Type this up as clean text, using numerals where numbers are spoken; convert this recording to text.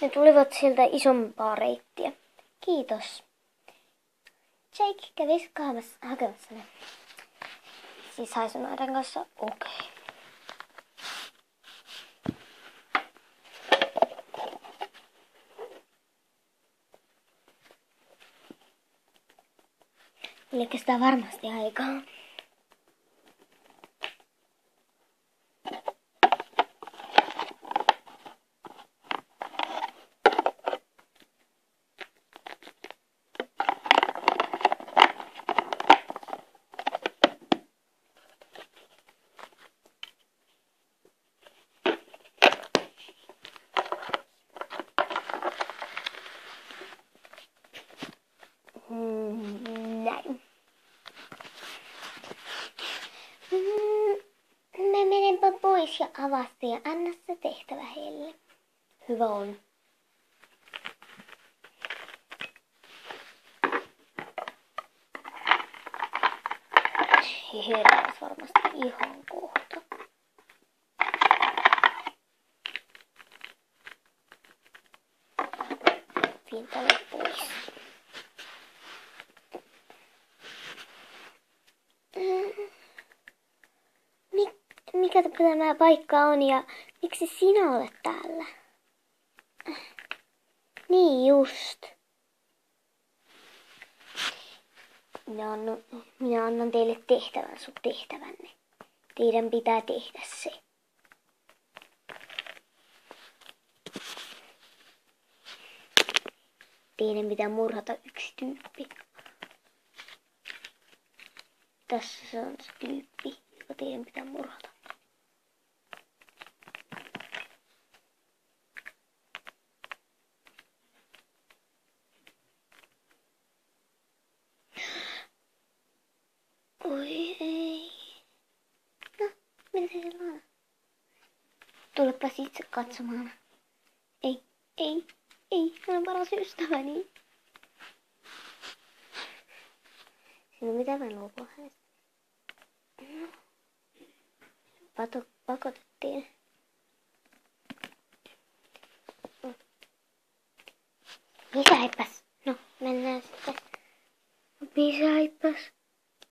Ne tulivat sieltä isompaa reittiä. Kiitos. Jake kävi hakemassa ne. Siis haisunaiden kanssa. Okei. Eli kestää varmasti aikaa. Näin. Mä menenpä pois ja avasta ja anna se tehtävä heille. Hyvä on. He heräs varmasti ihan kohta. Vien tälle pois. Mikä tämä paikka on ja miksi sinä olet täällä? Niin just. Minä annan teille tehtävän, sun tehtävänne. Teidän pitää tehdä se. Teidän pitää murhata yksi tyyppi. Tässä se on se tyyppi, joka teidän pitää murhata. Oi ei. No, mitä siellä on? Tulepas itse katsomaan. Ei, hän on paras ystäväni. Sinun mitä mä luopua hänestä? Pakotettiin.